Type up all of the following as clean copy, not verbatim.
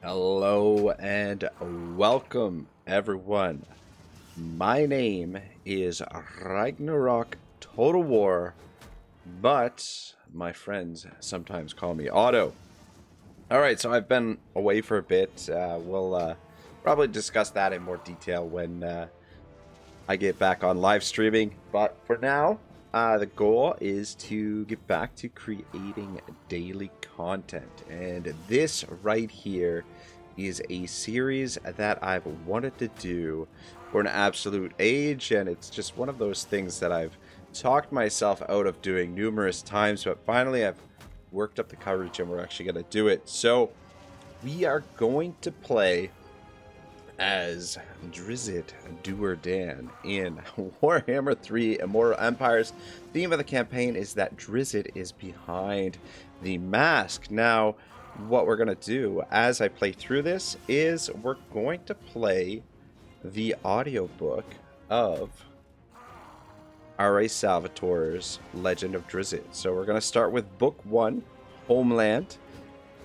Hello and welcome, everyone. My name is Ragnarok Total War, but my friends sometimes call me Otto. Alright, so I've been away for a bit. We'll probably discuss that in more detail when I get back on live streaming. But for now, the goal is to get back to creating daily content. And this right here is a series that I've wanted to do for an absolute age. And it's just one of those things that I've talked myself out of doing numerous times. But finally, I've worked up the courage and we're actually going to do it. So we are going to play as DRIZZT DO'URDEN in Warhammer 3 Immortal Empires. Theme of the campaign is that DRIZZT is behind the mask. Now, what we're going to do as I play through this is we're going to play the audiobook of R.A. Salvatore's Legend of DRIZZT. So we're going to start with Book 1, Homeland,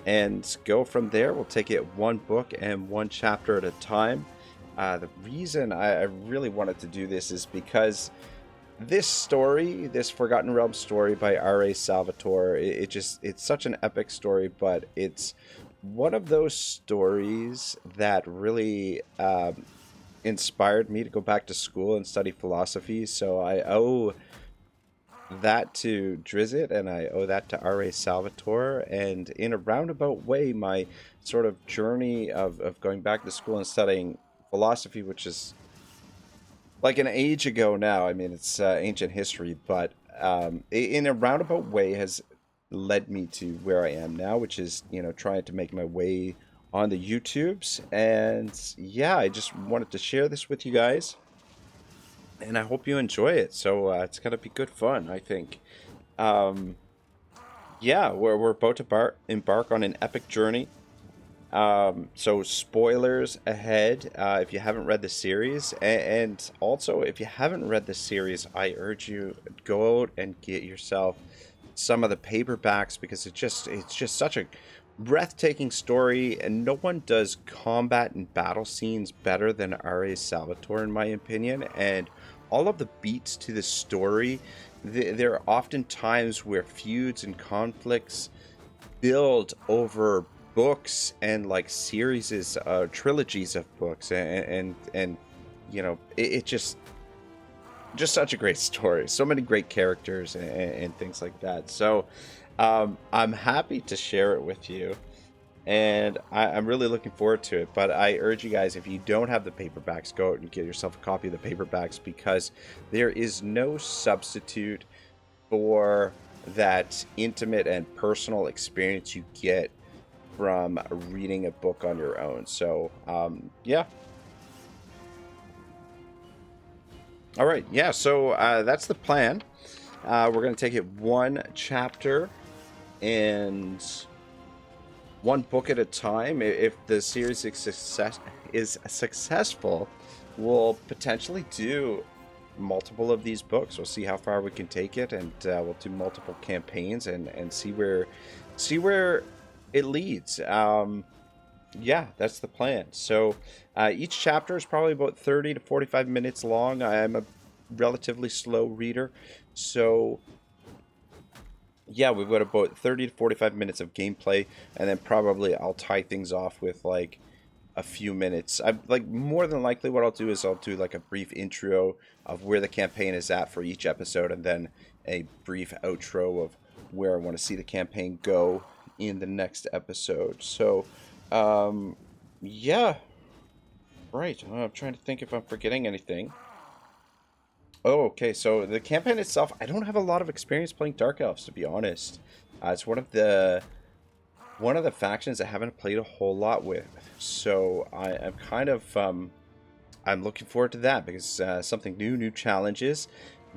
and go from there. We'll take it one book and one chapter at a time. The reason I really wanted to do this is because this story, this Forgotten Realms story by R.A. Salvatore, it's such an epic story, but it's one of those stories that really inspired me to go back to school and study philosophy. So I owe that to DRIZZT and I owe that to R.A. Salvatore, and in a roundabout way my sort of journey of going back to school and studying philosophy, which is like an age ago now. I mean, it's ancient history, but in a roundabout way has led me to where I am now, which is, you know, trying to make my way on the YouTubes. And yeah, I just wanted to share this with you guys, and I hope you enjoy it. So it's gonna be good fun, I think. Yeah, we're about to embark on an epic journey. So spoilers ahead if you haven't read the series, and also if you haven't read the series, I urge you go out and get yourself some of the paperbacks, because it's just such a breathtaking story, and no one does combat and battle scenes better than R.A. Salvatore, in my opinion. And all of the beats to the story, there are often times where feuds and conflicts build over books and like series, trilogies of books, and you know, it just such a great story, so many great characters and things like that. So I'm happy to share it with you, and I'm really looking forward to it. But I urge you guys, if you don't have the paperbacks, go out and get yourself a copy of the paperbacks, because there is no substitute for that intimate and personal experience you get from reading a book on your own. So yeah. All right, yeah, so that's the plan. We're going to take it one chapter and one book at a time. If the series is successful, we'll potentially do multiple of these books. We'll see how far we can take it, and we'll do multiple campaigns and see where it leads. Yeah, that's the plan. So each chapter is probably about 30 to 45 minutes long. I'm a relatively slow reader, so yeah, we've got about 30 to 45 minutes of gameplay, and then probably I'll tie things off with like a few minutes. I like, more than likely what I'll do is I'll do like a brief intro of where the campaign is at for each episode, and then a brief outro of where I want to see the campaign go in the next episode. So yeah, right. I'm trying to think if I'm forgetting anything. Oh, okay. So the campaign itself, I don't have a lot of experience playing Dark Elves, to be honest. It's one of the factions I haven't played a whole lot with. So I'm kind of I'm looking forward to that, because something new challenges.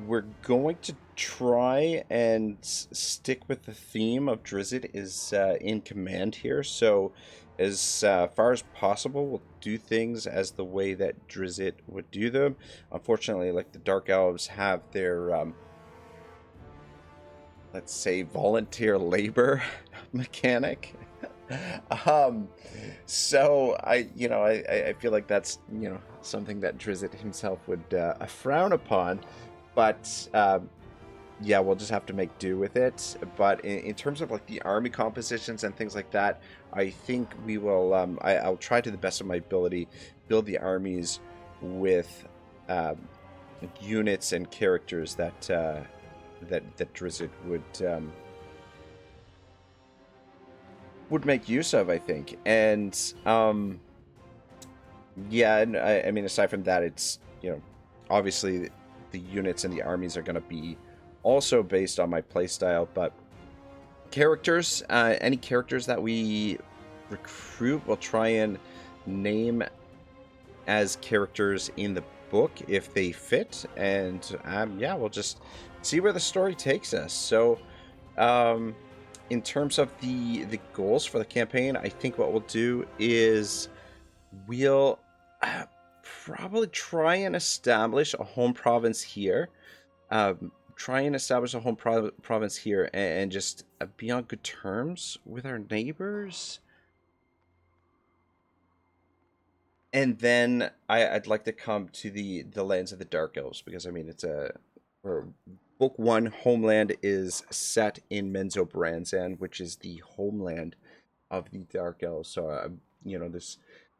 We're going to try and stick with the theme of DRIZZT is in command here. So as far as possible, we'll do things as the way that DRIZZT would do them. Unfortunately, like, the Dark Elves have their let's say volunteer labor mechanic. um, so I feel like that's, something that DRIZZT himself would frown upon, but yeah, we'll just have to make do with it. But in terms of like the army compositions and things like that, I think we will. I'll try to the best of my ability build the armies with units and characters that that DRIZZT would make use of, I think. And yeah, and I mean, aside from that, it's, obviously the units and the armies are going to be also based on my playstyle, but characters, any characters that we recruit, we'll try and name as characters in the book if they fit, and yeah, we'll just see where the story takes us. So in terms of the goals for the campaign, I think what we'll do is we'll probably try and establish a home province here. Try and establish a home province here, and just be on good terms with our neighbors. And then I'd like to come to the lands of the Dark Elves, because I mean, it's book one, Homeland, is set in Menzoberranzan, which is the homeland of the Dark Elves. So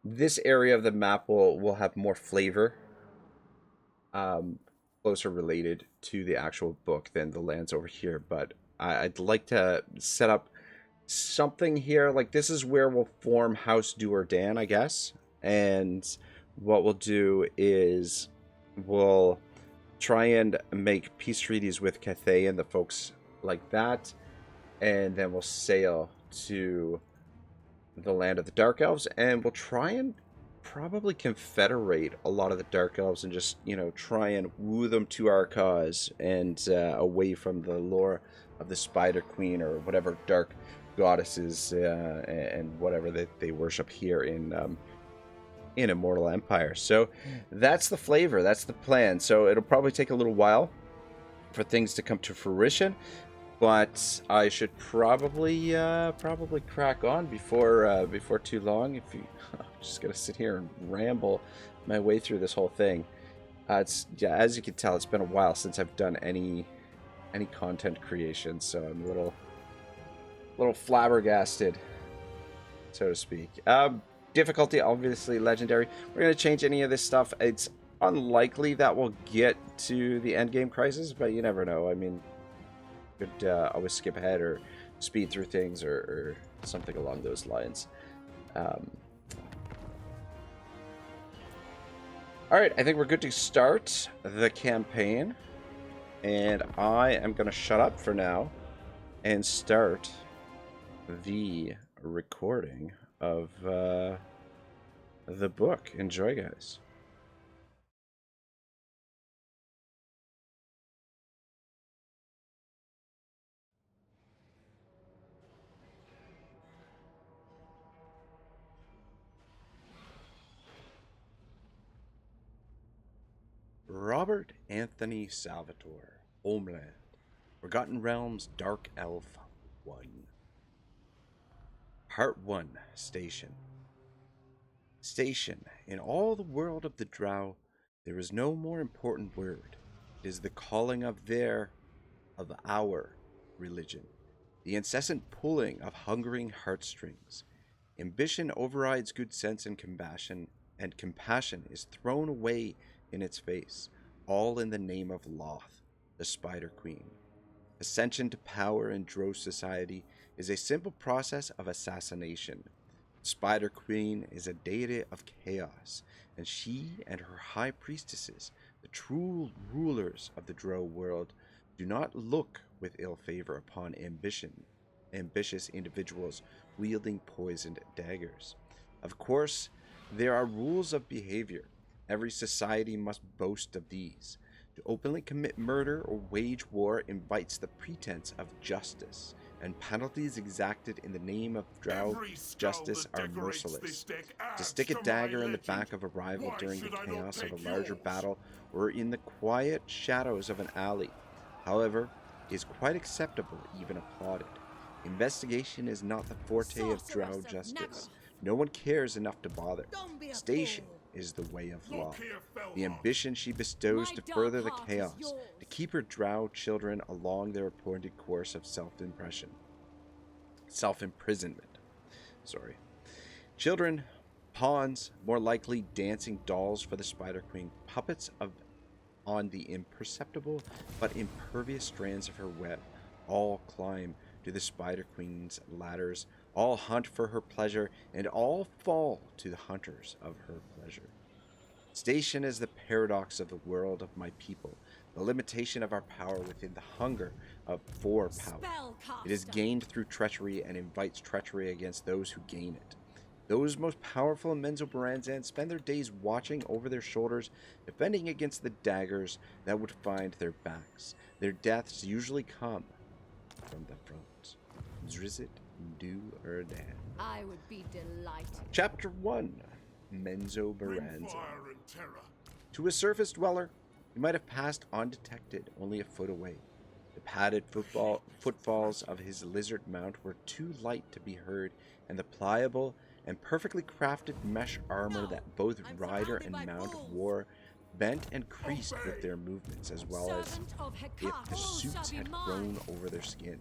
this area of the map will have more flavor, closer related to the actual book than the lands over here. But I'd like to set up something here. Like, this is where we'll form House D'U'RDEN, I guess. And what we'll do is we'll try and make peace treaties with Cathay and the folks like that. And then we'll sail to the land of the Dark Elves, and we'll try and probably confederate a lot of the Dark Elves and just, try and woo them to our cause, and away from the lore of the Spider Queen or whatever dark goddesses and whatever that they worship here in Immortal Empires. So that's the flavor, that's the plan. So it'll probably take a little while for things to come to fruition, but I should probably crack on before too long. If you, I'm just gonna sit here and ramble my way through this whole thing. It's, yeah, as you can tell, it's been a while since I've done any content creation, so I'm a little flabbergasted, so to speak. Difficulty, obviously legendary. We're gonna change any of this stuff. It's unlikely that we'll get to the end game crisis, but you never know. I mean, could always skip ahead or speed through things, or something along those lines. Alright, I think we're good to start the campaign, and I am going to shut up for now and start the recording of the book. Enjoy, guys. Robert Anthony Salvatore, Homeland, Forgotten Realms, Dark Elf 1. Part 1, Station. Station. In all the world of the Drow, there is no more important word. It is the calling of our religion. The incessant pulling of hungering heartstrings. Ambition overrides good sense and compassion is thrown away in its face, all in the name of Loth, the Spider Queen. Ascension to power in Drow society is a simple process of assassination. The Spider Queen is a deity of chaos, and she and her high priestesses, the true rulers of the Drow world, do not look with ill favor upon ambitious individuals wielding poisoned daggers. Of course, there are rules of behavior. Every society must boast of these. To openly commit murder or wage war invites the pretense of justice, and penalties exacted in the name of Drow justice are merciless. To stick a dagger in the back of a rival during the chaos of a larger battle or in the quiet shadows of an alley, however, is quite acceptable, even applauded. Investigation is not the forte of drow justice. No one cares enough to bother. Station is the way of law. The ambition she bestows to further the chaos, to keep her drow children along their appointed course of self-imprisonment. Children, pawns, more likely dancing dolls for the Spider Queen, puppets on the imperceptible but impervious strands of her web, all climb to the Spider Queen's ladders, all hunt for her pleasure, and all fall to the hunters of her pleasure. Station is the paradox of the world of my people, the limitation of our power within the hunger for power. It is gained through treachery and invites treachery against those who gain it. Those most powerful in Menzoberranzan spend their days watching over their shoulders, defending against the daggers that would find their backs. Their deaths usually come from the front. DRIZZT DO'URDEN. I would be delighted. Chapter 1. Menzoberranzan. To a surface dweller, he might have passed undetected only a foot away. The padded footfalls of his lizard mount were too light to be heard, and the pliable and perfectly crafted mesh armor that both rider and mount wore bent and creased with their movements, as well as if the suits had grown over their skin.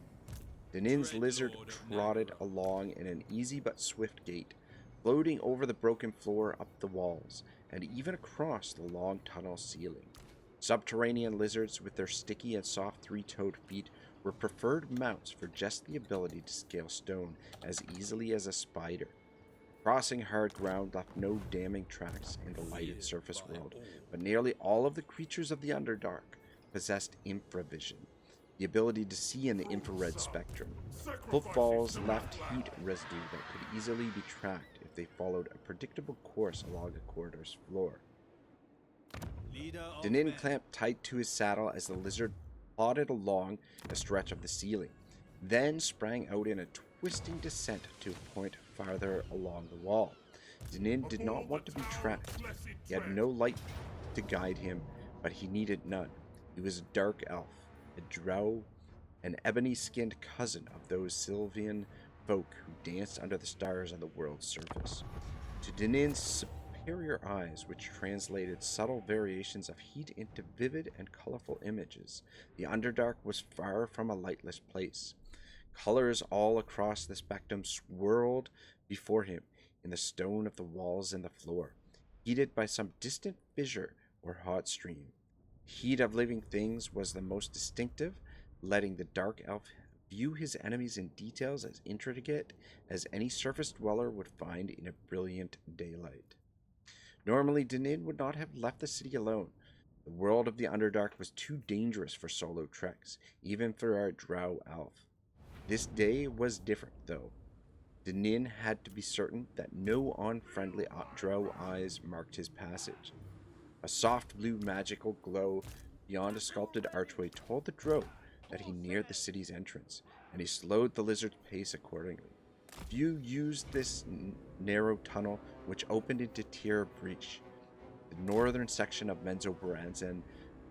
Dinin's lizard trotted along in an easy but swift gait, floating over the broken floor, up the walls, and even across the long tunnel ceiling. Subterranean lizards with their sticky and soft three-toed feet were preferred mounts for just the ability to scale stone as easily as a spider. Crossing hard ground left no damning tracks in the lighted surface world, but nearly all of the creatures of the Underdark possessed infravision, the ability to see in the infrared spectrum. Footfalls left heat residue that could easily be tracked if they followed a predictable course along a corridor's floor. Dinin clamped tight to his saddle as the lizard plodded along a stretch of the ceiling, then sprang out in a twisting descent to a point farther along the wall. Dinin did not want to be tracked. He had no light to guide him, but he needed none. He was a dark elf, a drow, an ebony-skinned cousin of those Sylvan folk who danced under the stars on the world's surface. To Dinin's superior eyes, which translated subtle variations of heat into vivid and colorful images, the Underdark was far from a lightless place. Colors all across the spectrum swirled before him in the stone of the walls and the floor, heated by some distant fissure or hot stream. The heat of living things was the most distinctive, letting the dark elf view his enemies in details as intricate as any surface dweller would find in a brilliant daylight. Normally, Dinin would not have left the city alone. The world of the Underdark was too dangerous for solo treks, even for a drow elf. This day was different, though. Dinin had to be certain that no unfriendly drow eyes marked his passage. A soft blue magical glow beyond a sculpted archway told the drow that he neared the city's entrance, and he slowed the lizard's pace accordingly. Few used this narrow tunnel, which opened into Tir Breach, the northern section of Menzoberranzan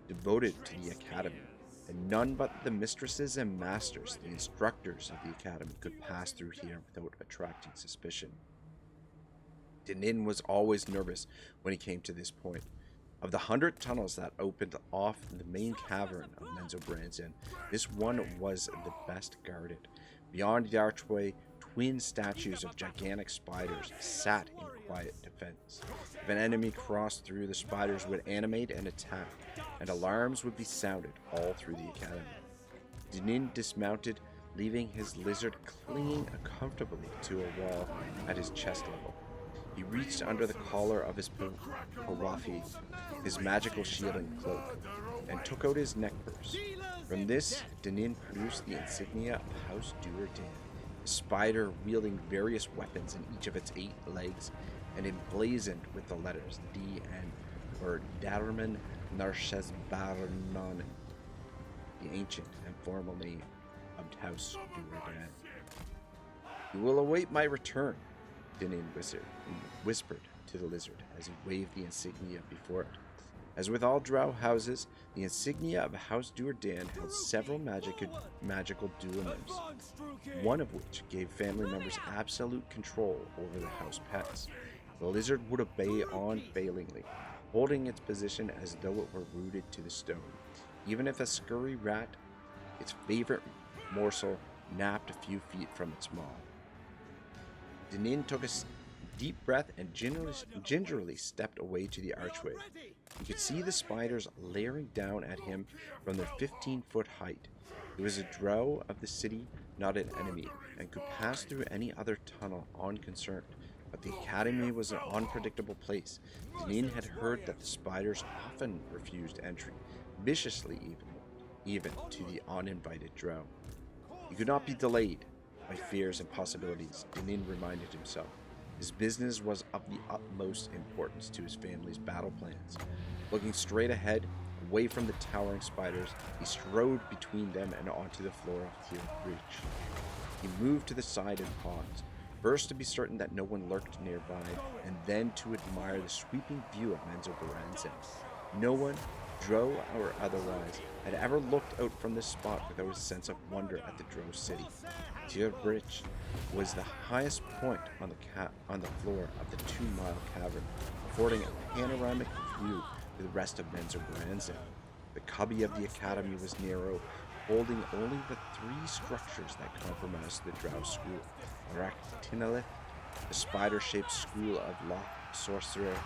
devoted to the academy, and none but the mistresses and masters, the instructors of the academy, could pass through here without attracting suspicion. Dinin was always nervous when he came to this point. Of the 100 tunnels that opened off the main cavern of Menzoberranzan, this one was the best guarded. Beyond the archway, twin statues of gigantic spiders sat in quiet defense. If an enemy crossed through, the spiders would animate and attack, and alarms would be sounded all through the academy. Dinin dismounted, leaving his lizard clinging comfortably to a wall at his chest level. He reached under the collar of his parafi, his magical shielding cloak, and took out his neck purse. From this, Dinin produced the insignia of House DO'URDEN, a spider wielding various weapons in each of its 8 legs, and emblazoned with the letters DN, or Darman Narshesbarnon, the ancient and formal name of House DO'URDEN. You will await my return, Dinin whispered to the lizard as he waved the insignia before it. As with all drow houses, the insignia of House Do'Urden held several magical dual names, one of which gave family members absolute control over the house pets. The lizard would obey unfailingly, holding its position as though it were rooted to the stone, even if a scurry rat, its favorite morsel, napped a few feet from its maw. Dinin took a deep breath and gingerly stepped away to the archway. He could see the spiders layering down at him from their 15-foot height. He was a drow of the city, not an enemy, and could pass through any other tunnel unconcerned. But the academy was an unpredictable place. Dinin had heard that the spiders often refused entry, viciously even to the uninvited drow. He could not be delayed by fears and possibilities, Dinin reminded himself. His business was of the utmost importance to his family's battle plans. Looking straight ahead, away from the towering spiders, he strode between them and onto the floor of Tier Bridge. He moved to the side and paused, first to be certain that no one lurked nearby, and then to admire the sweeping view of Menzoberranzan. No one, drow or otherwise, had ever looked out from this spot without a sense of wonder at the drow city. Tier Bridge was the highest point on the floor of the 2-mile cavern, affording a panoramic view to the rest of Menzoberranzan. The cubby of the academy was narrow, holding only the 3 structures that comprised the drow school: Arachtinolith, the spider-shaped school of Loch Sorcerer,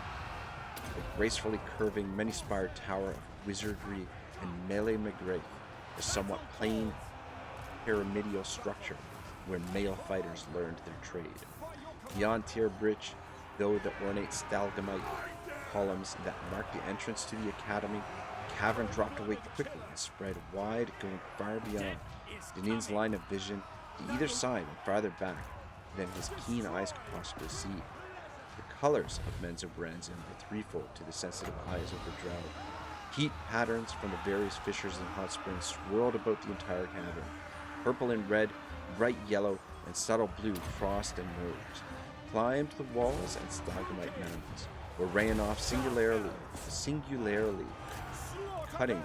the gracefully curving many-spired tower of wizardry, and Melee McGrath, the somewhat plain pyramidal structure where male fighters learned their trade. Beyond Tier Bridge, though the ornate stalagmite columns that marked the entrance to the academy, the cavern dropped away quickly and spread wide, going far beyond Dinin's line of vision to either side and farther back than his keen eyes could possibly see. The colors of Menzoberranzan were threefold to the sensitive eyes of the drow. Heat patterns from the various fissures and hot springs swirled about the entire cavern. Purple and red, bright yellow, and subtle blue crossed and merged, climbed the walls and stalagmite mountains, or ran off singularly cutting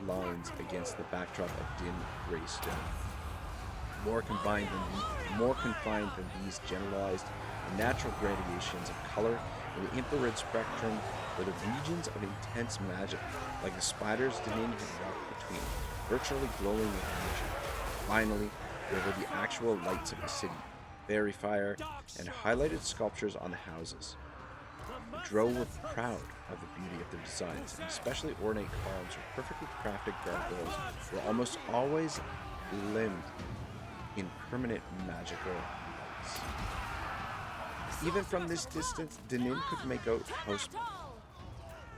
lines against the backdrop of dim gray stone. More confined than these generalized and natural gradations of color in the infrared spectrum were the regions of intense magic, like the spiders Dinin had walked between, virtually glowing with energy. Finally, there were the actual lights of the city, fairy fire, and highlighted sculptures on the houses. The drow were proud of the beauty of their designs, and especially ornate columns or perfectly crafted gargoyles were almost always limbed in permanent magical lights. Even from this distance, Dinin could make out House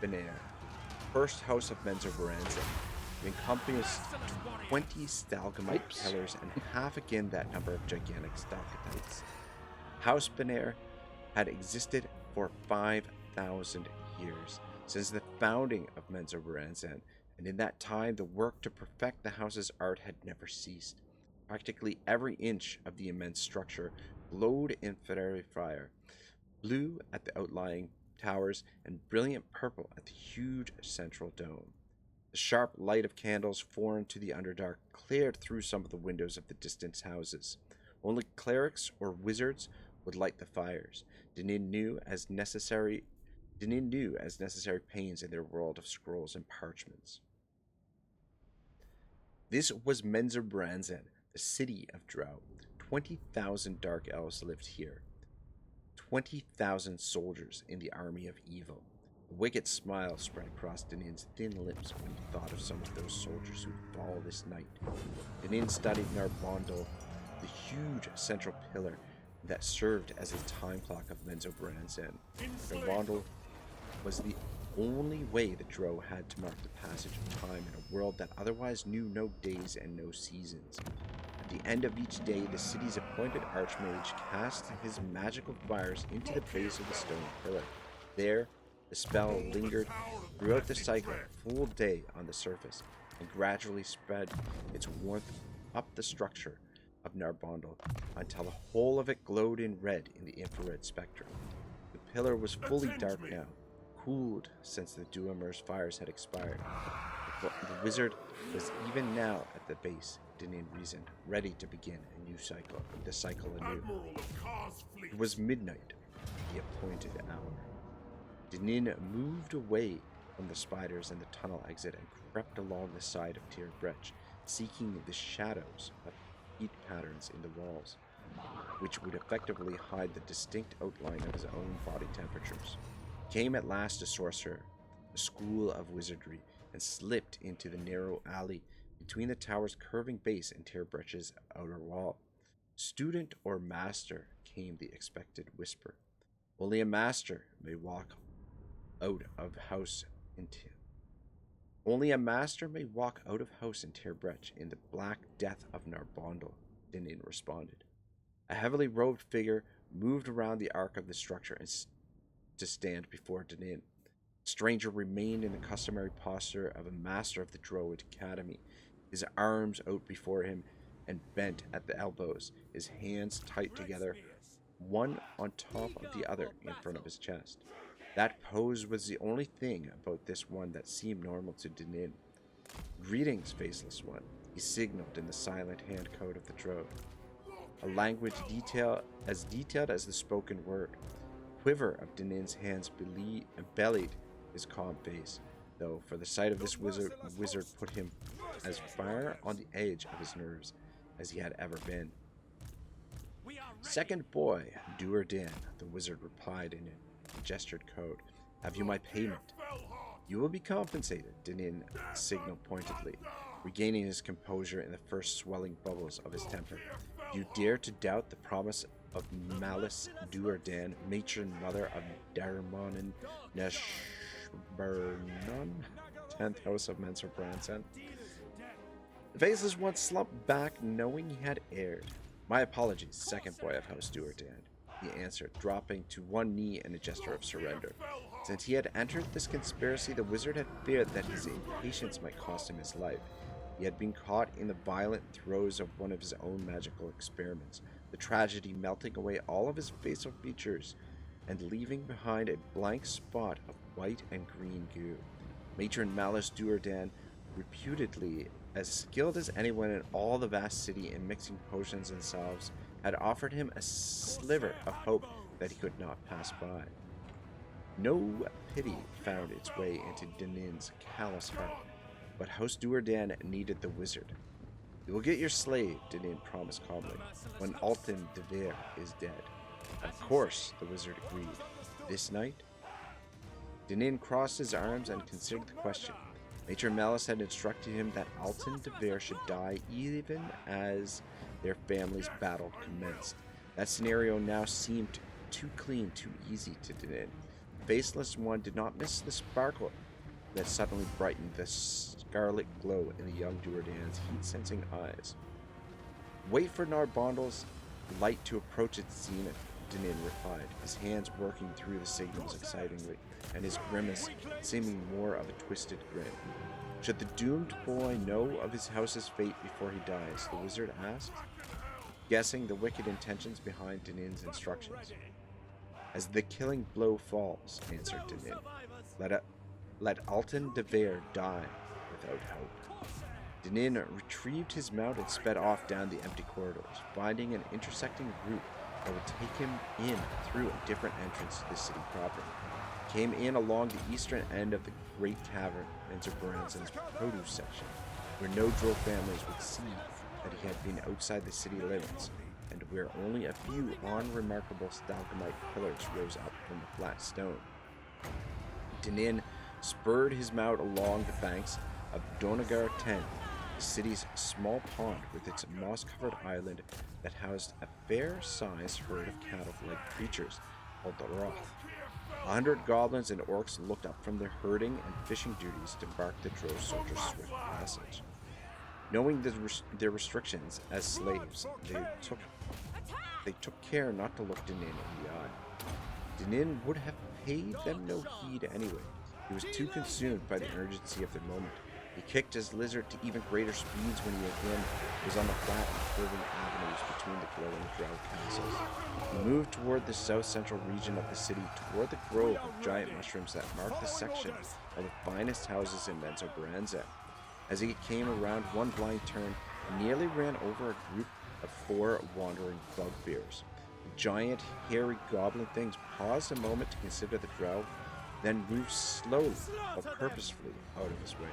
Benair, first house of Menzoberranzan. It encompassed 20 stalagmite pillars and half again that number of gigantic stalactites. House Benair had existed for 5,000 years, since the founding of Menzoberranzan, and in that time the work to perfect the house's art had never ceased. Practically every inch of the immense structure glowed in fairy fire, blue at the outlying towers and brilliant purple at the huge central dome. The sharp light of candles foreign to the Underdark cleared through some of the windows of the distant houses. Only clerics or wizards would light the fires. Dinin knew as necessary pains in their world of scrolls and parchments. This was Menzoberranzan, the city of Drow. 20,000 dark elves lived here. 20,000 soldiers in the army of evil. A wicked smile spread across Dinin's thin lips when he thought of some of those soldiers who'd fall this night. Dinin studied Narbondal, the huge central pillar that served as a time clock of Menzoberranzan. Narbondal was the only way the Drow had to mark the passage of time in a world that otherwise knew no days and no seasons. At the end of each day, the city's appointed archmage cast his magical fires into the base of the stone pillar. There, the spell lingered throughout the cycle, a full day on the surface, and gradually spread its warmth up the structure of Narbondal until the whole of it glowed in red in the infrared spectrum. The pillar was fully dark now, cooled since the Duamur's fires had expired. The wizard was even now at the base, Dinin reasoned, ready to begin a new cycle, the cycle anew. It was midnight, the appointed hour. Dinin moved away from the spiders and the tunnel exit and crept along the side of Tir Breach, seeking the shadows of heat patterns in the walls, which would effectively hide the distinct outline of his own body temperatures. Came at last to Sorcerer, a school of wizardry, and slipped into the narrow alley between the tower's curving base and Tir Breach's outer wall. Student or master, came the expected whisper. Only a master may walk out of house in Tir Breach in the black death of Narbondel, Dinin responded. A heavily robed figure moved around the arc of the structure and to stand before Dinin. The stranger remained in the customary posture of a master of the Druid Academy, his arms out before him and bent at the elbows, his hands tight together, one on top of the other in front of his chest. That pose was the only thing about this one that seemed normal to Dinin. Greetings, faceless one, he signaled in the silent hand code of the Drow. A language detailed as the spoken word. Quiver of Dinin's hands bellied his calm face, though for the sight of this wizard put him as far on the edge of his nerves as he had ever been. Second boy, Do'Urden, the wizard replied in a gestured code. Have you my payment? You will be compensated, Dinin signaled pointedly, regaining his composure in the first swelling bubbles of his temper. You dare to doubt the promise of Malice Do'Urden, matron mother of Darmonin Neshbernon, 10th house of Menzoberranzan. The faceless one slumped back, knowing he had erred. My apologies, second boy of House Do'Urden, he answered, dropping to one knee in a gesture of surrender. Since he had entered this conspiracy, the wizard had feared that his impatience might cost him his life. He had been caught in the violent throes of one of his own magical experiments, the tragedy melting away all of his facial features and leaving behind a blank spot of white and green goo. Matron Malice Do'Urden, reputedly as skilled as anyone in all the vast city in mixing potions and salves, had offered him a sliver of hope that he could not pass by. No pity found its way into Dinin's callous heart, but House Do'Urden needed the wizard. You will get your slave, Dinin promised calmly, when Alton Devere is dead. Of course, the wizard agreed. This night? Dinin crossed his arms and considered the question. Matron Malice had instructed him that Alton Devere should die even as their family's battle commenced. That scenario now seemed too clean, too easy to Dinin. The faceless one did not miss the sparkle that suddenly brightened the scarlet glow in the young Do'Urden's heat-sensing eyes. Wait for Narbondel's light to approach its zenith, Dinin replied, his hands working through the signals excitingly, and his grimace seeming more of a twisted grin. Should the doomed boy know of his house's fate before he dies? The wizard asked, guessing the wicked intentions behind Dinin's instructions. As the killing blow falls, answered Dinin, let Alton Devere die without hope. Dinin retrieved his mount and sped off down the empty corridors, finding an intersecting route that would take him in through a different entrance to the city proper. He came in along the eastern end of the great tavern, Menzoberranzan's produce section, where no drow families would see that he had been outside the city limits, and where only a few unremarkable stalagmite pillars rose up from the flat stone. Dinin spurred his mount along the banks of Donegar 10, the city's small pond with its moss-covered island that housed a fair-sized herd of cattle-like creatures called the Roth. 100 goblins and orcs looked up from their herding and fishing duties to mark the drow soldiers' swift passage. Knowing their restrictions as slaves, they took care not to look Dinin in the eye. Dinin would have paid them no heed anyway. He was too consumed by the urgency of the moment. He kicked his lizard to even greater speeds when he again was on the flat and curving avenues between the glowing drow castles. He moved toward the south-central region of the city, toward the grove of giant mushrooms that marked the section of the finest houses in Menzoberranzan. As he came around one blind turn, he nearly ran over a group of 4 wandering bugbears. The giant, hairy goblin things paused a moment to consider the drow, then moved slowly but purposefully out of his way.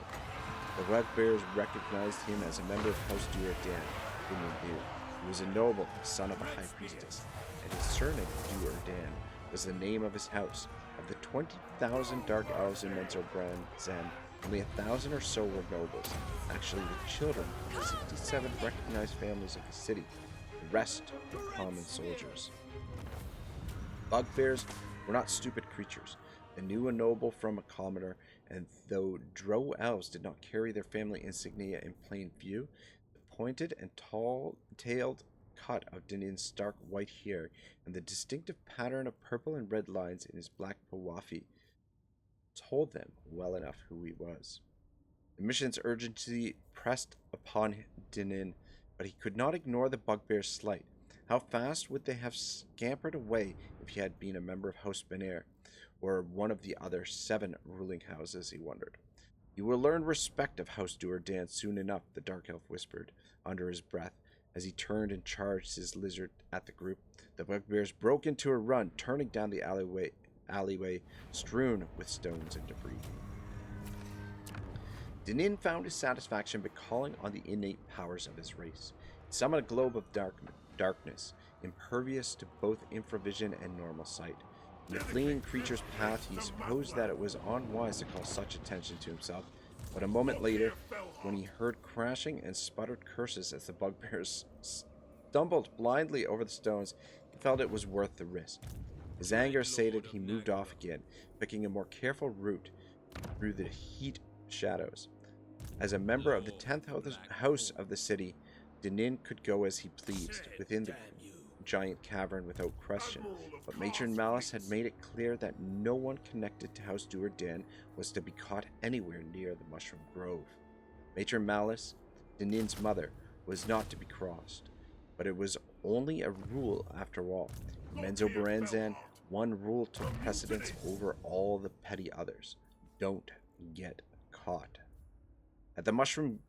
The bugbears recognized him as a member of House Du'Urden, whom he knew. He was a noble, son of a high priestess, and his surname, Du'Urden, was the name of his house. Of the 20,000 dark elves in Menzoberranzan, only 1,000 or so were nobles, actually the children of the 67 recognized families of the city. The rest were common soldiers. Bugbears were not stupid creatures. They knew a noble from a commoner, and though drow elves did not carry their family insignia in plain view, the pointed and tall-tailed cut of Dinin's stark white hair and the distinctive pattern of purple and red lines in his black pawafi told them well enough who he was. The mission's urgency pressed upon Dinin, but he could not ignore the bugbear's slight. How fast would they have scampered away if he had been a member of House Benair, or one of the other 7 ruling houses, he wondered. You will learn respect of House Du'Urden soon enough, the dark elf whispered under his breath as he turned and charged his lizard at the group. The bugbears broke into a run, turning down the alleyway strewn with stones and debris. Dinin found his satisfaction by calling on the innate powers of his race. He summoned a globe of darkness, impervious to both infravision and normal sight. In the fleeing creature's path, he supposed that it was unwise to call such attention to himself, but a moment later, when he heard crashing and sputtered curses as the bugbears stumbled blindly over the stones, he felt it was worth the risk. His anger sated, he moved off again, picking a more careful route through the heat shadows. As a member of the 10th house of the city, Dinin could go as he pleased within the giant cavern without question, but Matron Malice had made it clear that no one connected to House Du'Urden was to be caught anywhere near the Mushroom Grove. Matron Malice, Dinin's mother, was not to be crossed, but it was only a rule after all. In Menzoberranzan, one rule took precedence over all the petty others. Don't get caught. At the Mushroom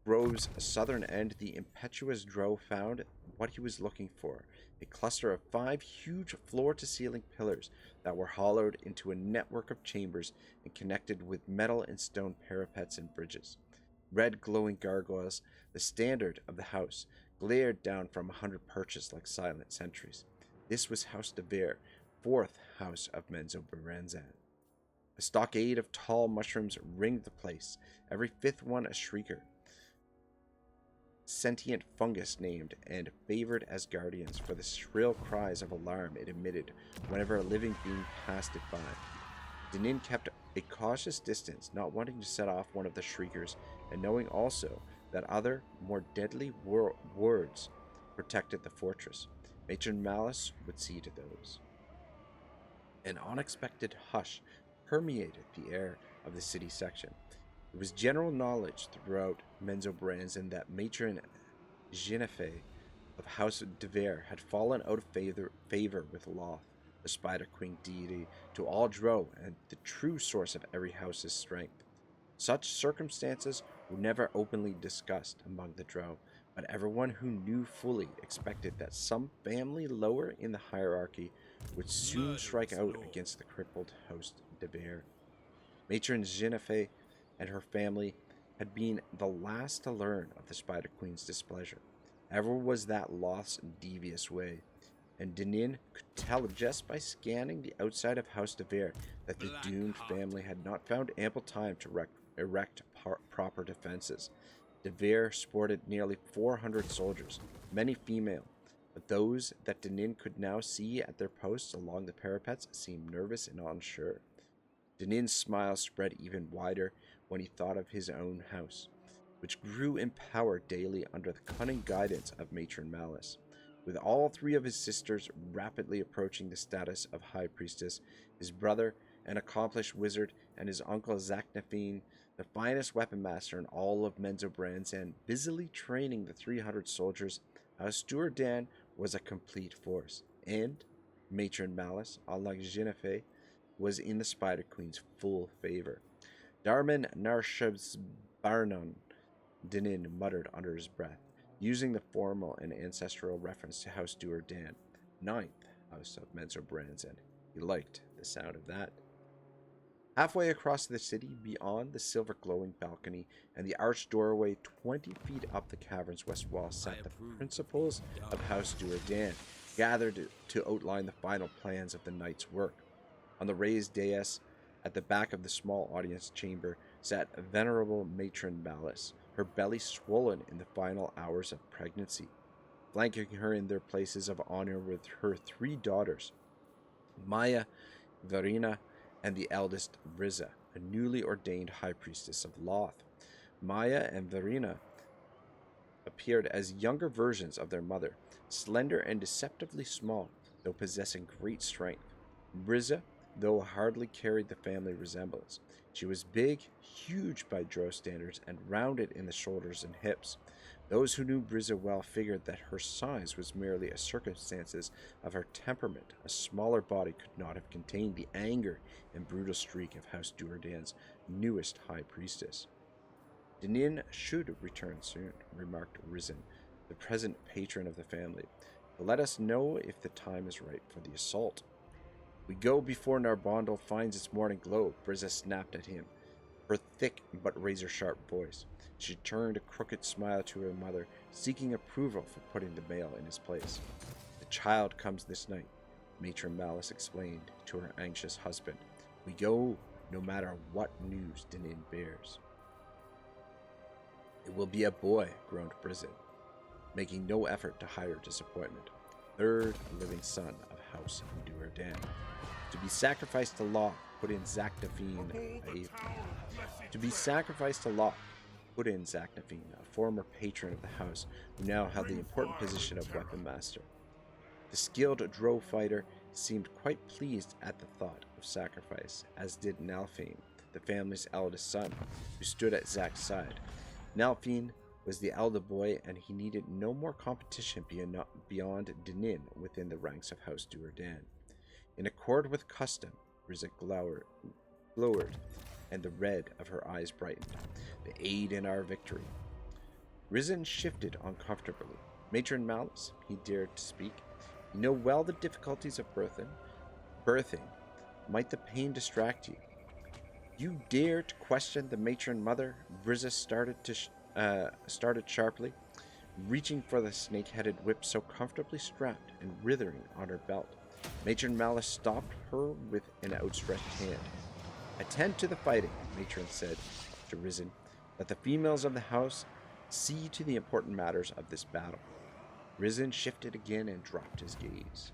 Grove's southern end, the impetuous drow found what he was looking for, a cluster of 5 huge floor-to-ceiling pillars that were hollowed into a network of chambers and connected with metal and stone parapets and bridges. Red glowing gargoyles, the standard of the house, glared down from 100 perches like silent sentries. This was House Devere, 4th house of Menzoberranzan. A stockade of tall mushrooms ringed the place, every 5th one a shrieker, sentient fungus named and favored as guardians for the shrill cries of alarm it emitted whenever a living being passed it by. Dinin kept a cautious distance, not wanting to set off one of the shriekers, and knowing also that other, more deadly words protected the fortress. Matron Malice would see to those. An unexpected hush permeated the air of the city section. It was general knowledge throughout Menzoberranzan that Matron Genevieve of House Devere had fallen out of favor with Loth, the Spider Queen deity to all drow and the true source of every house's strength. Such circumstances were never openly discussed among the drow, but everyone who knew fully expected that some family lower in the hierarchy would soon strike out against the crippled House Devere. Matron Genevieve and her family had been the last to learn of the Spider Queen's displeasure. Ever was that Loth's devious way, and Dinin could tell just by scanning the outside of House Devere that the doomed family had not found ample time to erect proper defenses. Devere sported nearly 400 soldiers, many female, but those that Dinin could now see at their posts along the parapets seemed nervous and unsure. Dinin's smile spread even wider when he thought of his own house, which grew in power daily under the cunning guidance of Matron Malice. With all 3 of his sisters rapidly approaching the status of High Priestess, his brother an accomplished wizard, and his uncle Zaknafine, the finest weapon master in all of Menzoberranzan, busily training the 300 soldiers, House Do'Urden was a complete force, and Matron Malice, unlike Jennifer, was in the Spider Queen's full favor. Darman Narshabsbarnon, Dinin muttered under his breath, using the formal and ancestral reference to House Do'Urden, 9th House of Menzoberranzan. He liked the sound of that. Halfway across the city, beyond the silver glowing balcony and the arched doorway 20 feet up the cavern's west wall, sat the principals of House Do'Urden, gathered to outline the final plans of the night's work. On the raised dais at the back of the small audience chamber sat venerable Matron Malice, her belly swollen in the final hours of pregnancy. Flanking her in their places of honor with her 3 daughters, Maya, Verena, and the eldest, DRIZZT, a newly ordained high priestess of Loth. Maya and Verena appeared as younger versions of their mother, slender and deceptively small, though possessing great strength. DRIZZT, though, hardly carried the family resemblance. She was big, huge by Drow standards, and rounded in the shoulders and hips. Those who knew DRIZZT well figured that her size was merely a circumstance of her temperament. A smaller body could not have contained the anger and brutal streak of House Do'Urden's newest high priestess. Dinin should return soon, remarked Risen, the present patron of the family, to let us know if the time is right for the assault. We go before Narbondel finds its morning glow, DRIZZT snapped at him, her thick but razor-sharp voice. She turned a crooked smile to her mother, seeking approval for putting the male in his place. The child comes this night, Matron Malice explained to her anxious husband. We go no matter what news Dinin bears. It will be a boy, groaned DRIZZT, making no effort to hide her disappointment. 3rd living son of House Do'Urden. To be sacrificed to Loth, put in Zaknafine. To be sacrificed to Loth, put in Zaknafine, a former patron of the house, who now held the important position of weapon master. The skilled Drow fighter seemed quite pleased at the thought of sacrifice, as did Nalfine, the family's eldest son, who stood at Zak's side. Nalfine was the elder boy, and he needed no more competition beyond Dinin within the ranks of House Do'Urden. In accord with custom, DRIZZT glowered, and the red of her eyes brightened. The aid in our victory. Risen shifted uncomfortably. Matron Malice, he dared to speak. You know well the difficulties of birthing. Might the pain distract you? You dare to question the matron mother? DRIZZT started sharply, reaching for the snake-headed whip so comfortably strapped and writhing on her belt. Matron Malice stopped her with an outstretched hand. Attend to the fighting, Matron said to Risen. Let the females of the house see to the important matters of this battle. Risen shifted again and dropped his gaze.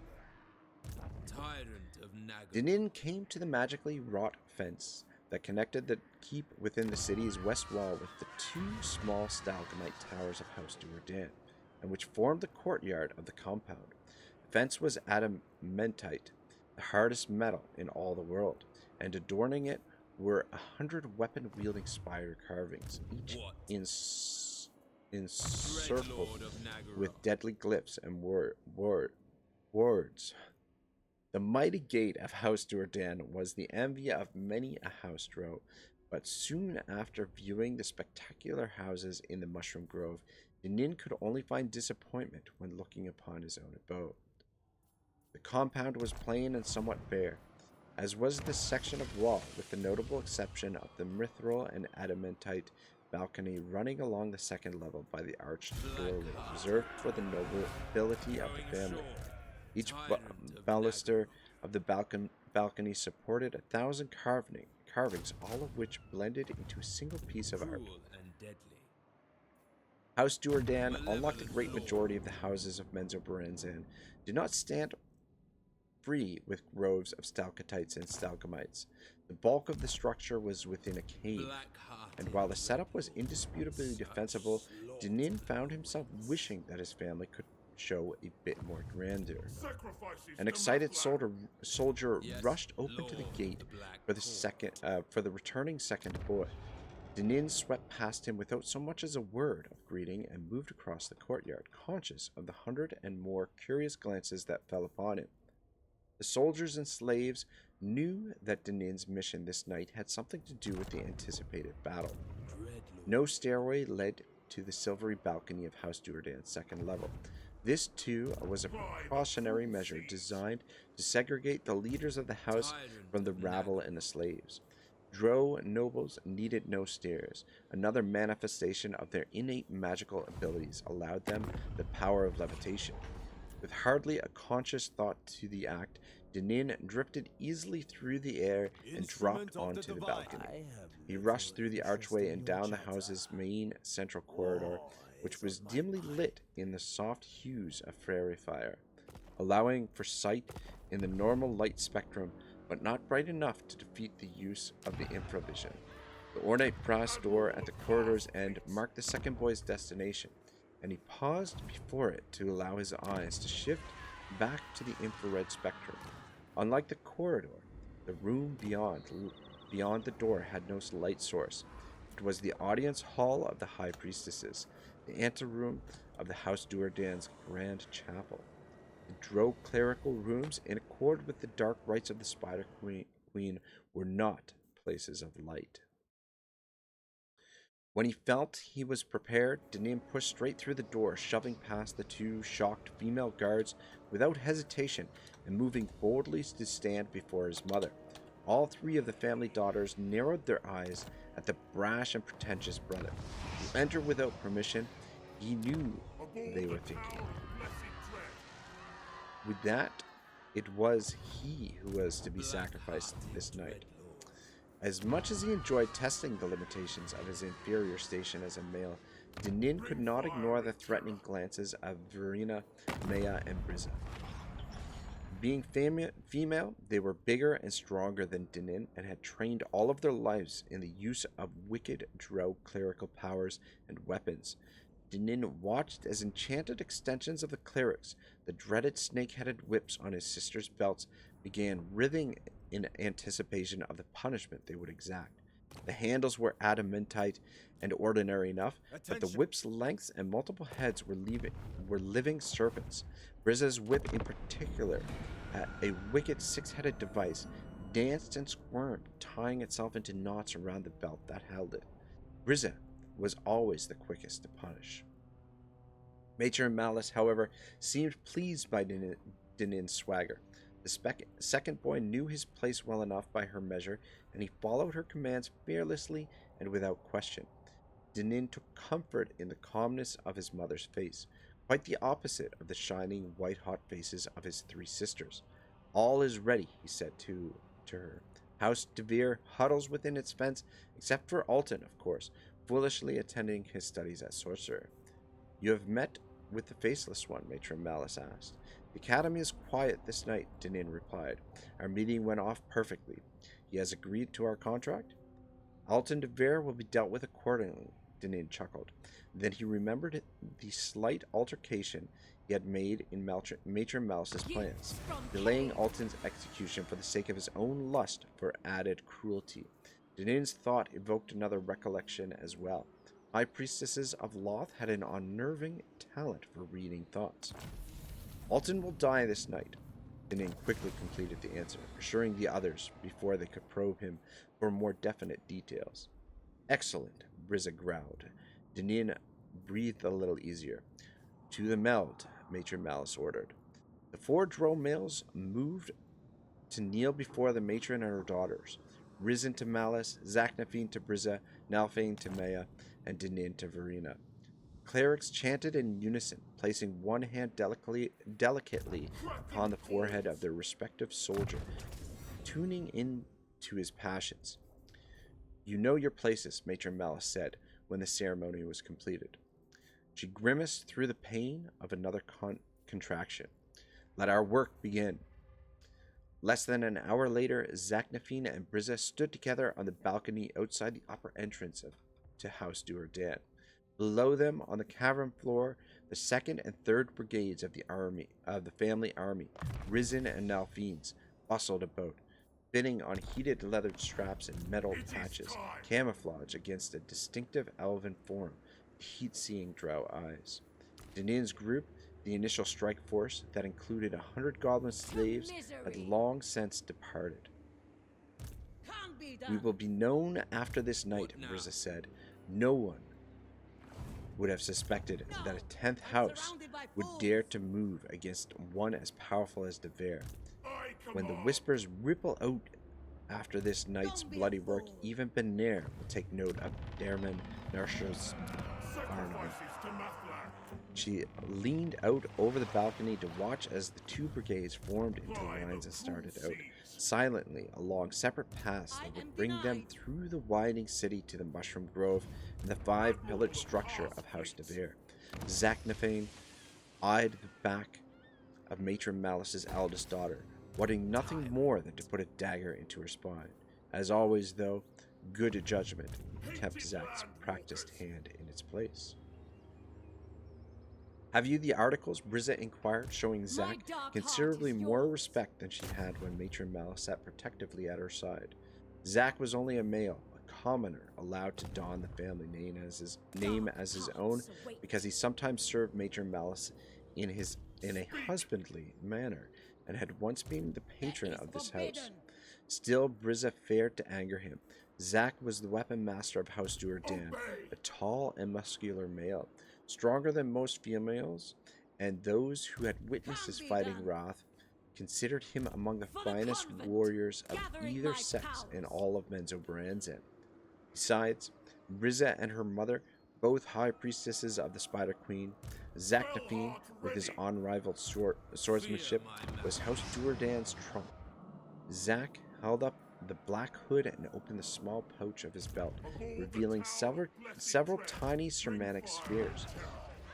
Tyrant of Dinin came to the magically wrought fence that connected the keep within the city's west wall with the 2 small stalagmite towers of House Do'Urden, and which formed the courtyard of the compound. The fence was adamantite, the hardest metal in all the world, and adorning it were 100 weapon-wielding spire carvings, each encircled with deadly glyphs and words. The mighty gate of House Do'Urden was the envy of many a house drow, but soon after viewing the spectacular houses in the Mushroom Grove, Dinin could only find disappointment when looking upon his own abode. The compound was plain and somewhat bare, as was this section of wall, with the notable exception of the mithril and adamantite balcony running along the second level by the arched doorway, reserved for the nobility of the family. Each baluster of the balcony supported 1,000 carvings, all of which blended into a single piece of art. House Do'Urden, unlike the great majority of the houses of Menzoberranzan, did not stand free with groves of stalactites and stalagmites. The bulk of the structure was within a cave, and while the setup was indisputably defensible, Dinin found himself wishing that his family could show a bit more grandeur. An excited soldier rushed open to the gate for the returning second boy. Dinin swept past him without so much as a word of greeting and moved across the courtyard, conscious of the 100 and more curious glances that fell upon him. The soldiers and slaves knew that Dinin's mission this night had something to do with the anticipated battle. No stairway led to the silvery balcony of House Du'Urden's second level. This, too, was a precautionary measure designed to segregate the leaders of the house from the rabble and the slaves. Drow nobles needed no stairs. Another manifestation of their innate magical abilities allowed them the power of levitation. With hardly a conscious thought to the act, Dinin drifted easily through the air and dropped onto the balcony. He rushed through the archway and down the house's main central corridor, which was dimly lit in the soft hues of fairy fire, allowing for sight in the normal light spectrum, but not bright enough to defeat the use of the infravision. The ornate brass door at the corridor's end marked the second boy's destination, and he paused before it to allow his eyes to shift back to the infrared spectrum. Unlike the corridor, the room beyond the door had no light source. It was the audience hall of the High Priestesses, the anteroom of the House Du'Urden's Grand Chapel. The Drow clerical rooms, in accord with the dark rites of the Spider Queen, were not places of light. When he felt he was prepared, Dinin pushed straight through the door, shoving past the two shocked female guards without hesitation and moving boldly to stand before his mother. All three of the family daughters narrowed their eyes at the brash and pretentious brother, who entered without permission. He knew they were thinking. With that, it was he who was to be sacrificed this night. As much as he enjoyed testing the limitations of his inferior station as a male, Dinin could not ignore the threatening glances of Verena, Maya, and Drizzt. Being female, they were bigger and stronger than Dinin and had trained all of their lives in the use of wicked Drow clerical powers and weapons. Dinin watched as enchanted extensions of the clerics, the dreaded snake-headed whips on his sister's belts, began writhing in anticipation of the punishment they would exact. The handles were adamantite and ordinary enough, but the whip's lengths and multiple heads were living serpents. Drizzt's whip in particular, a wicked six-headed device, danced and squirmed, tying itself into knots around the belt that held it. Drizzt was always the quickest to punish. Matron Malice, however, seemed pleased by Dinin's swagger. The second boy knew his place well enough by her measure, and he followed her commands fearlessly and without question. Dinin took comfort in the calmness of his mother's face, quite the opposite of the shining, white-hot faces of his three sisters. "All is ready," he said to her. "House DeVere huddles within its fence, except for Alton, of course, foolishly attending his studies as sorcerer." "You have met with the Faceless One?" Matron Malice asked. "The Academy is quiet this night," Dinin replied. "Our meeting went off perfectly. He has agreed to our contract?" "Alton DeVere will be dealt with accordingly," Dinin chuckled. Then he remembered the slight altercation he had made in Matron Malice's plans, delaying Alton's execution for the sake of his own lust for added cruelty. Dinin's thought evoked another recollection as well. High Priestesses of Loth had an unnerving talent for reading thoughts. "Alton will die this night," Dinin quickly completed the answer, assuring the others before they could probe him for more definite details. "Excellent," Drizzt growled. Dinin breathed a little easier. "To the meld," Matron Malice ordered. The four Drow males moved to kneel before the matron and her daughters. Risen to Malice, Zaknafine to Drizzt, Nalfane to Maya, and Dinin to Verena. Clerics chanted in unison, placing one hand delicately upon the forehead of their respective soldier, tuning in to his passions. "You know your places," Matron Malice said when the ceremony was completed. She grimaced through the pain of another contraction. "Let our work begin." Less than an hour later, Zaknafine and Drizzt stood together on the balcony outside the upper entrance to House Du'Urden. Below them, on the cavern floor, The 2nd and 3rd Brigades of the family army, Risen and Nalfiends, bustled about, fitting on heated leather straps and metal patches, camouflage against a distinctive elven form, heat-seeing drow eyes. Danin's group, the initial strike force that included 100 goblin slaves, had long since departed. We will be known after this night, Briza said. No one would have suspected that a 10th house would dare to move against one as powerful as Devere. When the whispers ripple out after this night's bloody work, even Benair will take note of Derman Narsha's Arnhem. She leaned out over the balcony to watch as the 2 brigades formed into lines and started out, silently along separate paths that would bring them through the widening city to the Mushroom Grove and the 5-pillared structure of House Devere. Zaknafane eyed the back of Matron Malice's eldest daughter, wanting nothing more than to put a dagger into her spine. As always, though, good judgment kept Zak's practiced hand in its place. Have you the articles? Briza inquired, showing Zak considerably more respect than she had when Matron Malice sat protectively at her side. Zak was only a male, a commoner, allowed to don the family name as his own, because he sometimes served Matron Malice in a husbandly manner, and had once been the patron of this house. Still, Briza feared to anger him. Zak was the weapon master of House Do'URDEN, a tall and muscular male, stronger than most females, and those who had witnessed his fighting wrath considered him among the finest warriors of either sex in all of Menzoberranzan. Besides, Briza and her mother, both high priestesses of the Spider Queen, Zaknafine, with his unrivaled swordsmanship, was House Do'URDEN's trump. Zak held up the black hood and opened the small pouch of his belt, revealing several tiny ceramic spheres.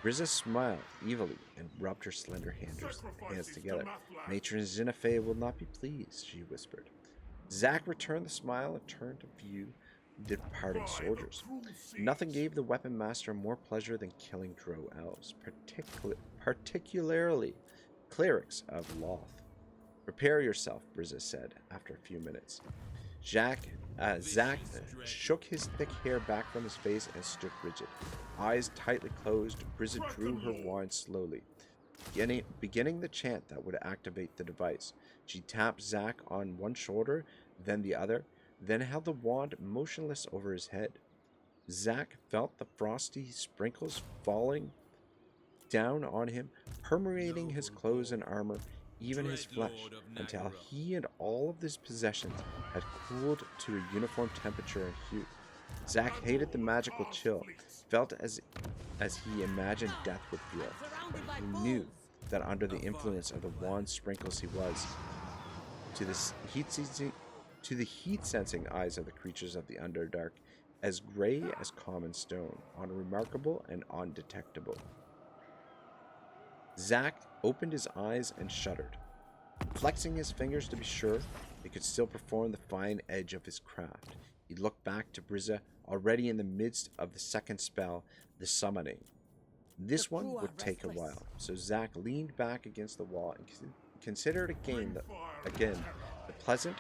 Briza smiled evilly and rubbed her slender hands together. Matron Xenophei will not be pleased, she whispered. Zak returned the smile and turned to view the departing soldiers. Nothing gave the weapon master more pleasure than killing drow elves, particularly clerics of Loth. Prepare yourself, Briza said after a few minutes. Zak shook his thick hair back from his face and stood rigid. Eyes tightly closed, Briza drew her wand slowly, beginning the chant that would activate the device. She tapped Zak on one shoulder, then the other, then held the wand motionless over his head. Zak felt the frosty sprinkles falling down on him, permeating his clothes and armor, even his flesh, until he and all of his possessions had cooled to a uniform temperature and hue. Zak hated the magical chill, felt as he imagined death would feel, but he knew that under the influence of the wand sprinkles he was, to the heat-sensing eyes of the creatures of the Underdark, as gray as common stone, unremarkable and undetectable. Zak opened his eyes and shuddered. Flexing his fingers to be sure he could still perform the fine edge of his craft, he looked back to Briza, already in the midst of the second spell, the summoning. This one would take a while, so Zak leaned back against the wall and considered again the pleasant,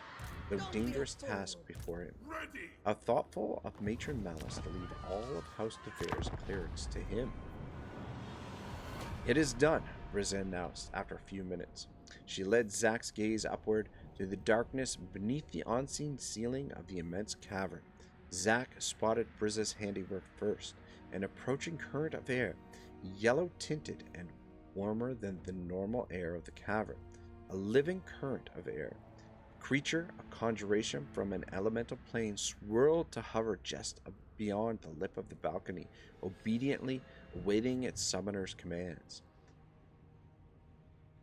though dangerous task before him. How thoughtful of Matron Malice to leave all of House Devere's clerics to him. It is done, Briza announced after a few minutes. She led Zak's gaze upward through the darkness beneath the unseen ceiling of the immense cavern. Zak spotted Briza's handiwork first, an approaching current of air, yellow-tinted and warmer than the normal air of the cavern. A living current of air. A creature, a conjuration from an elemental plane, swirled to hover just beyond the lip of the balcony, obediently awaiting its summoner's commands.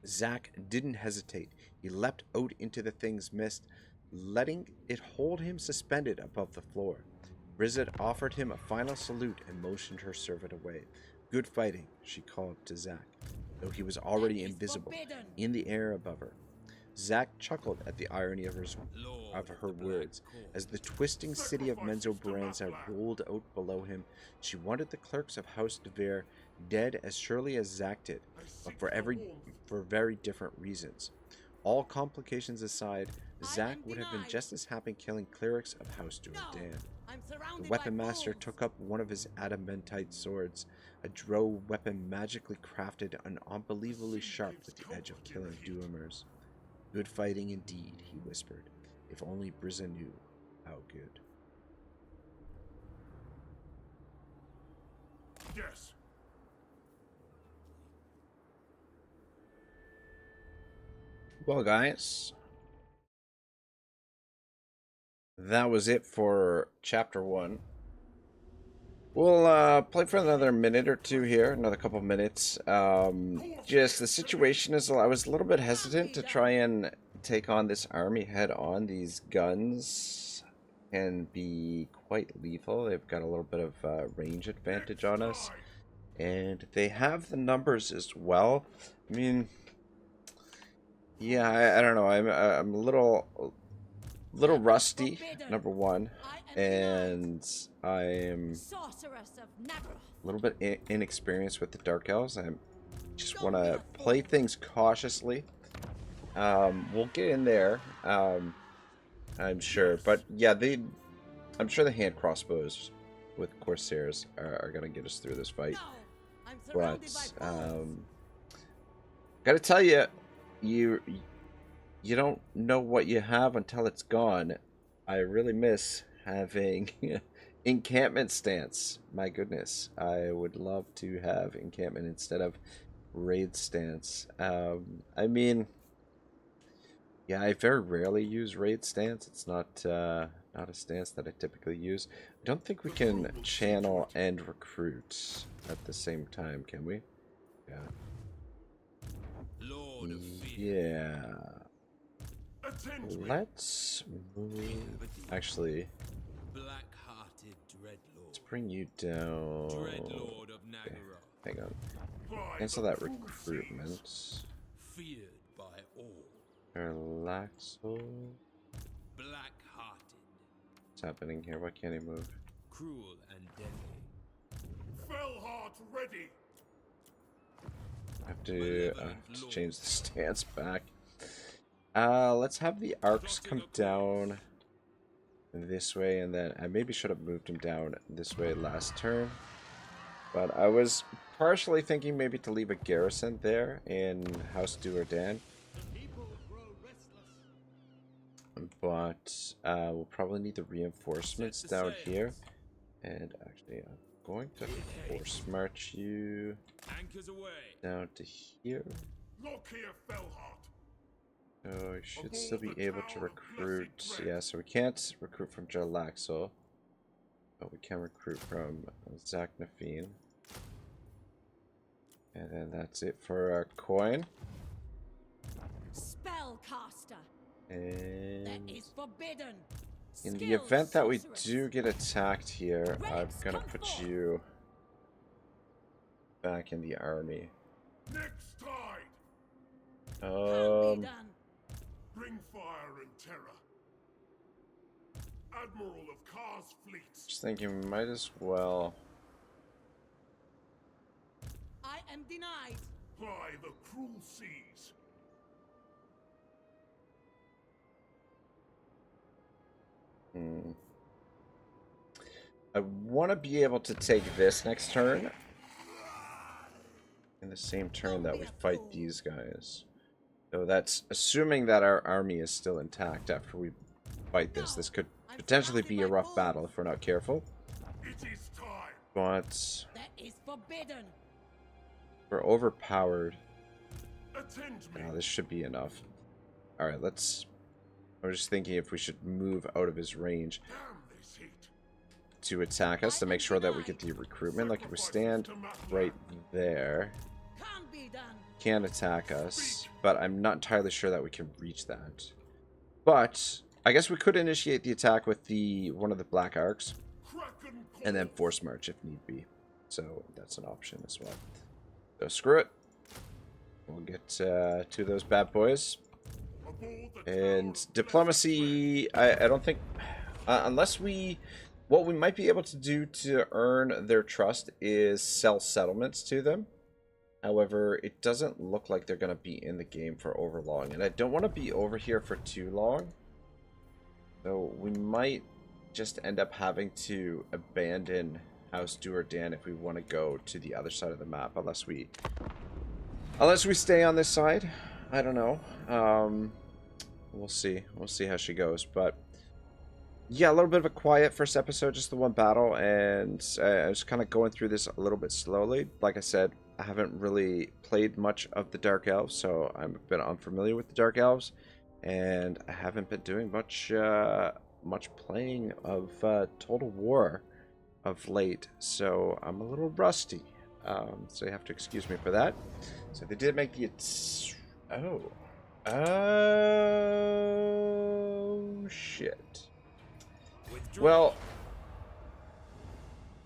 Zak didn't hesitate. He leapt out into the thing's mist, letting it hold him suspended above the floor. Briza offered him a final salute and motioned her servant away. Good fighting, she called to Zak, though he was already invisible, in the air above her. Zak chuckled at the irony of her words. As the twisting city of Menzoberranzan rolled out below him, she wanted the clerks of House Devere dead as surely as Zack did, but for very different reasons. All complications aside, Zack would have been just as happy killing clerics of House Do'URDEN. The weapon master took up one of his adamantite swords, a drow weapon magically crafted and unbelievably sharp with the edge of killing Doomers. Good fighting indeed, he whispered. If only DRIZZT knew how good. Yes. Well, guys, that was it for chapter 1. We'll play for another minute or two here, another couple minutes. Just the situation is, I was a little bit hesitant to try and take on this army head on. These guns can be quite lethal. They've got a little bit of range advantage on us, and they have the numbers as well. I mean, yeah, I don't know. I'm a little rusty, number one, and I'm a little bit inexperienced with the Dark Elves. I just want to play things cautiously. We'll get in there, I'm sure, but yeah, I'm sure the hand crossbows with Corsairs are gonna get us through this fight. But gotta tell you, you don't know what you have until it's gone. I really miss having encampment stance. My goodness, I would love to have encampment instead of raid stance. I mean, yeah, I very rarely use raid stance. It's not a stance that I typically use. I don't think we can channel and recruit at the same time, can we? Yeah. Lord of Yeah. Let's move. Actually, Black-hearted dreadlord. let's bring you down. Dreadlord of Okay, Nagara. hang on. Cancel that recruitment. Feared by all. Relaxo. Black-hearted. What's happening here? Why can't he move? Cruel and deadly. Fellheart ready. I have to change the stance back. Let's have the arcs come down this way, and then I maybe should have moved him down this way last turn. But I was partially thinking maybe to leave a garrison there in House Do'URDEN. But we'll probably need the reinforcements down here. And actually, I'm going to force march you Anchors away. down to here. Look here, Fellheart. So we should still be able to recruit. Yeah, so we can't recruit from Jalaxo, but we can recruit from Zaknafine. And then that's it for our coin. Spellcaster. And That is forbidden. in the event that we do get attacked here, I'm gonna put you back in the army. Next tide. Can't be done. Bring fire and terror. Admiral of Kar's fleets. Just thinking we might as well. I am denied. Ply the cruel seas. I want to be able to take this next turn in the same turn that we fight these guys. So that's assuming that our army is still intact after we fight this. This could potentially be a rough battle if we're not careful. It is time. But That is forbidden. we're overpowered. Attend me. Now this should be enough. Alright, let's... I was just thinking if we should move out of his range Damn this heat. to attack us to make sure that we get the recruitment. Like if we stand right there, Can't be done. can attack us, but I'm not entirely sure that we can reach that. But I guess we could initiate the attack with one of the black arcs and then force march if need be. So that's an option as well. So screw it. We'll get to those bad boys. And diplomacy, I don't think unless we What we might be able to do to earn their trust is sell settlements to them. However, it doesn't look like they're going to be in the game for over long. And I don't want to be over here for too long. So we might just end up having to abandon House Do'Urden if we want to go to the other side of the map. Unless we stay on this side. I don't know. We'll see. We'll see how she goes. But yeah, a little bit of a quiet first episode, just the one battle, and I was kind of going through this a little bit slowly. Like I said, I haven't really played much of the Dark Elves, so I'm a bit unfamiliar with the Dark Elves, and I haven't been doing much playing of Total War of late, so I'm a little rusty. So you have to excuse me for that. So they did make the... Oh, shit. Withdraw. Well,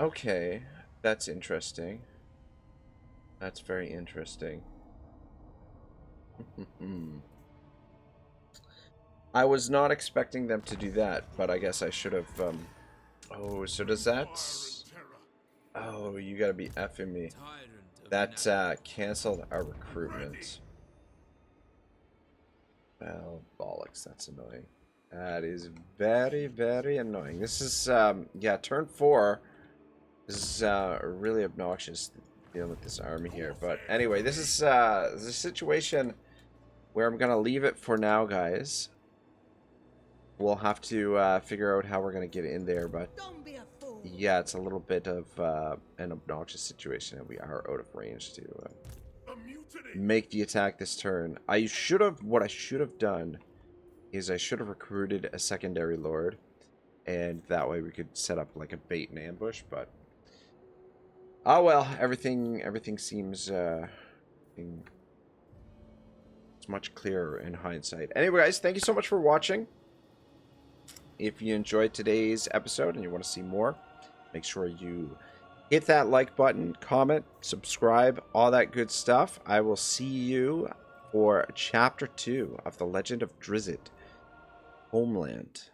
okay, that's interesting. That's very interesting. I was not expecting them to do that, but I guess I should have, Oh, so does that... Oh, you gotta be effing me. Tyrant of That, canceled our recruitment. Well, bollocks, that's annoying. That is very, very annoying. This is, yeah, turn 4. This is, really obnoxious dealing with this army here. But anyway, this is a situation where I'm going to leave it for now, guys. We'll have to figure out how we're going to get in there. But Don't be a fool. yeah, it's a little bit of an obnoxious situation, and we are out of range to make the attack this turn. What I should have done is I should have recruited a secondary lord, and that way we could set up like a bait and ambush, but oh well, everything seems it's much clearer in hindsight. Anyway, guys, thank you so much for watching. If you enjoyed today's episode and you want to see more, make sure you hit that like button, comment, subscribe, all that good stuff. I will see you for Chapter 2 of The Legend of DRIZZT Homeland.